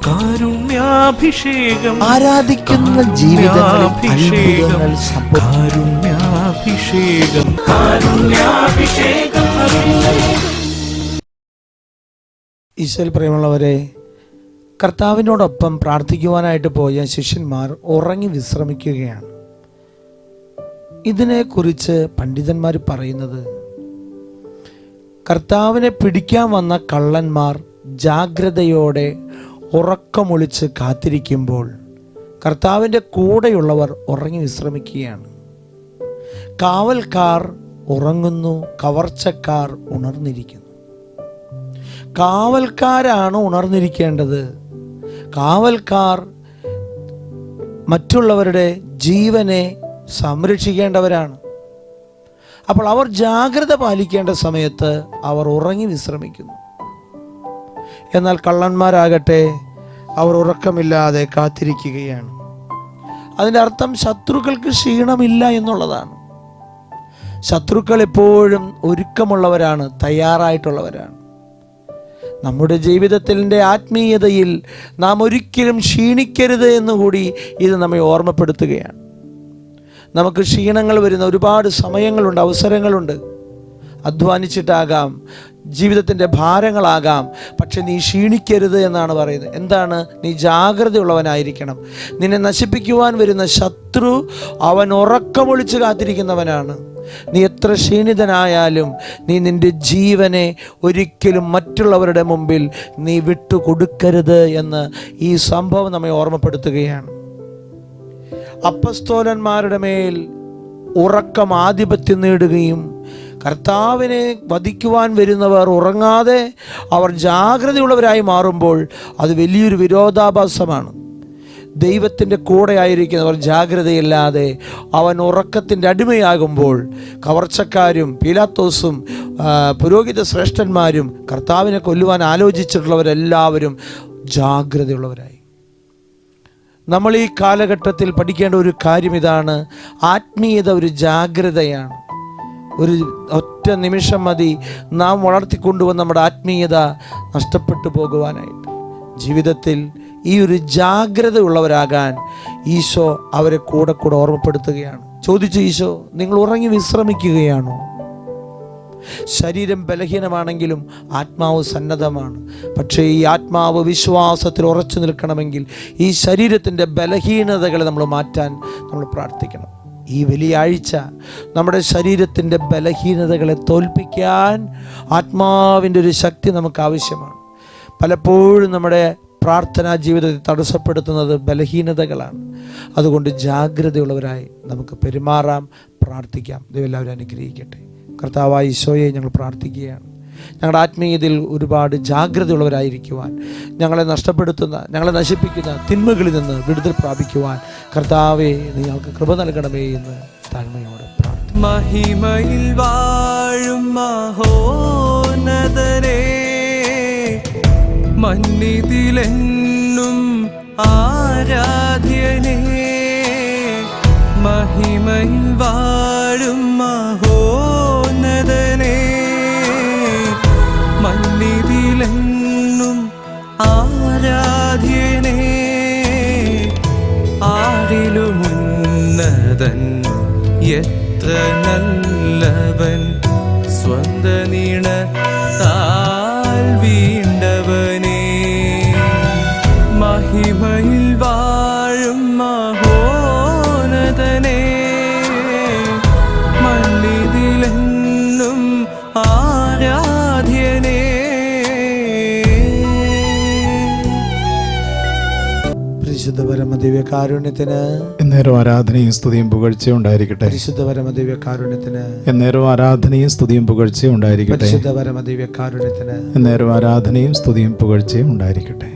കാരുണ്യാഭിഷേകം, ആരാധിക്കുന്ന ജീവിതങ്ങളിൽ അത്ഭുതങ്ങൾ കാരുണ്യാഭിഷേകം, കാരുണ്യാഭിഷേകം. ഈശോയിൽ പ്രിയമുള്ളവരെ, കർത്താവിനോടൊപ്പം പ്രാർത്ഥിക്കുവാനായിട്ട് പോയ ശിഷ്യന്മാർ ഉറങ്ങി വിശ്രമിക്കുകയാണ്. ഇതിനെക്കുറിച്ച് പണ്ഡിതന്മാർ പറയുന്നത്, കർത്താവിനെ പിടിക്കാൻ വന്ന കള്ളന്മാർ ജാഗ്രതയോടെ ഉറക്കമൊളിച്ച് കാത്തിരിക്കുമ്പോൾ കർത്താവിൻ്റെ കൂടെയുള്ളവർ ഉറങ്ങി വിശ്രമിക്കുകയാണ്. കാവൽക്കാർ ഉറങ്ങുന്നു, കവർച്ചക്കാർ ഉണർന്നിരിക്കുന്നു. കാവൽക്കാരാണ് ഉണർന്നിരിക്കേണ്ടത്. കാവൽക്കാർ മറ്റുള്ളവരുടെ ജീവനെ സംരക്ഷിക്കേണ്ടവരാണ്. അപ്പോൾ അവർ ജാഗ്രത പാലിക്കേണ്ട സമയത്ത് അവർ ഉറങ്ങി വിശ്രമിക്കുന്നു. എന്നാൽ കള്ളന്മാരാകട്ടെ, അവർ ഉറക്കമില്ലാതെ കാത്തിരിക്കുകയാണ്. അതിൻ്റെ അർത്ഥം ശത്രുക്കൾക്ക് ക്ഷീണമില്ല എന്നുള്ളതാണ്. ശത്രുക്കൾ എപ്പോഴും ഒരുക്കമുള്ളവരാണ്, തയ്യാറായിട്ടുള്ളവരാണ്. നമ്മുടെ ജീവിതത്തിൻ്റെ ആത്മീയതയിൽ നാം ഒരിക്കലും ക്ഷീണിക്കരുത് എന്നുകൂടി ഇത് നമ്മെ ഓർമ്മപ്പെടുത്തുകയാണ്. നമുക്ക് ക്ഷീണങ്ങൾ വരുന്ന ഒരുപാട് സമയങ്ങളുണ്ട്, അവസരങ്ങളുണ്ട്. അധ്വാനിച്ചിട്ടാകാം, ജീവിതത്തിൻ്റെ ഭാരങ്ങളാകാം, പക്ഷെ നീ ക്ഷീണിക്കരുത് എന്നാണ് പറയുന്നത്. എന്താണ്? നീ ജാഗ്രതയുള്ളവനായിരിക്കണം. നിന്നെ നശിപ്പിക്കുവാൻ വരുന്ന ശത്രു അവൻ ഉറക്കമൊളിച്ച് കാത്തിരിക്കുന്നവനാണ്. നീ എത്ര ക്ഷീണിതനായാലും നീ നിൻ്റെ ജീവനെ ഒരിക്കലും മറ്റുള്ളവരുടെ മുമ്പിൽ നീ വിട്ടുകൊടുക്കരുത് എന്ന് ഈ സംഭവം നമ്മെ ഓർമ്മപ്പെടുത്തുകയാണ്. അപ്പസ്തോലന്മാരുടെ മേൽ ഉറക്കം ആധിപത്യം നേടുകയും കർത്താവിനെ വധിക്കുവാൻ വരുന്നവർ ഉറങ്ങാതെ അവർ ജാഗ്രതയുള്ളവരായി മാറുമ്പോൾ അത് വലിയൊരു വിരോധാഭാസമാണ്. ദൈവത്തിൻ്റെ കൂടെ ആയിരിക്കുന്നവർ ജാഗ്രതയില്ലാതെ അവൻ ഉറക്കത്തിൻ്റെ അടിമയാകുമ്പോൾ കവർച്ചക്കാരും പീലാത്തോസും പുരോഹിത ശ്രേഷ്ഠന്മാരും കർത്താവിനെ കൊല്ലുവാൻ ആലോചിച്ചിട്ടുള്ളവരെല്ലാവരും ജാഗ്രതയുള്ളവരായി. നമ്മൾ ഈ കാലഘട്ടത്തിൽ പഠിക്കേണ്ട ഒരു കാര്യം ഇതാണ്: ആത്മീയത ഒരു ജാഗ്രതയാണ്. ഒരു ഒറ്റ നിമിഷം മതി നാം വളർത്തിക്കൊണ്ടുവന്ന നമ്മുടെ ആത്മീയത നഷ്ടപ്പെട്ടു പോകുവാനായിട്ട്. ജീവിതത്തിൽ ഈ ഒരു ജാഗ്രത ഉള്ളവരാകാൻ ഈശോ അവരെ കൂടെ കൂടെ ഓർമ്മപ്പെടുത്തുകയാണ്. ചോദിച്ചു ഈശോ, നിങ്ങൾ ഉറങ്ങി വിശ്രമിക്കുകയാണോ? ശരീരം ബലഹീനമാണെങ്കിലും ആത്മാവ് സന്നദ്ധമാണ്. പക്ഷേ ഈ ആത്മാവ് വിശ്വാസത്തിൽ ഉറച്ചു നിൽക്കണമെങ്കിൽ ഈ ശരീരത്തിൻ്റെ ബലഹീനതകളെ നമ്മൾ മാറ്റാൻ നമ്മൾ പ്രാർത്ഥിക്കണം. ഈ വലിയ ആഴ്ച നമ്മുടെ ശരീരത്തിൻ്റെ ബലഹീനതകളെ തോൽപ്പിക്കാൻ ആത്മാവിൻ്റെ ഒരു ശക്തി നമുക്ക് ആവശ്യമാണ്. പലപ്പോഴും നമ്മുടെ പ്രാർത്ഥനാ ജീവിതത്തെ തടസ്സപ്പെടുത്തുന്നത് ബലഹീനതകളാണ്. അതുകൊണ്ട് ജാഗ്രതയുള്ളവരായി നമുക്ക് പെരുമാറാം, പ്രാർത്ഥിക്കാം. ദൈവം എല്ലാവരും അനുഗ്രഹിക്കട്ടെ. കർത്താവായ ഈശോയെ ഞങ്ങൾ പ്രാർത്ഥിക്കുകയാണ്. ഞങ്ങളുടെ ആത്മീയതയിൽ ഒരുപാട് ജാഗ്രതയുള്ളവരായിരിക്കുവാൻ, ഞങ്ങളെ നഷ്ടപ്പെടുത്തുന്ന, ഞങ്ങളെ നശിപ്പിക്കുന്ന തിന്മകളിൽ നിന്ന് വിടുതൽ പ്രാപിക്കുവാൻ കർത്താവേ നിങ്ങൾക്ക് കൃപ നൽകണമേ എന്ന് താഴ്മയോടെ പ്രാർത്ഥിക്കുന്നു. മഹിമയിൽ വാഴും മഹോന്നതനേ, മന്നിതിലെന്നും ആരാധ്യനേ, മഹിമയിൽ വാഴും മഹോന്നതനേ, മന്നിതിലെന്നും ആരാധ്യനേ, ആരിലുമുന്നതൻ എത്ര നല്ലവൻ, സ്വന്ത നീണ താൽ വീണ്ടവനേ, മഹിമയിൽ വാഴും മഹോന്നതനേ, മന്നിതിലെന്നും ആരാധ്യനേ. പരിശുദ്ധ പരമദിവ്യകാരുണ്യത്തിന് എന്നേരം ആരാധനയും സ്തുതിയും പുകഴ്ചയും ഉണ്ടായിരിക്കട്ടെ. പരിശുദ്ധ പരമദിവ്യകാരുണ്യത്തിന് എന്നേരം ആരാധനയും സ്തുതിയും പുകഴ്ചയും ഉണ്ടായിരിക്കട്ടെ. പരിശുദ്ധ പരമദിവ്യകാരുണ്യത്തിന് എന്നേരം ആരാധനയും സ്തുതിയും പുകഴ്ചയും ഉണ്ടായിരിക്കട്ടെ.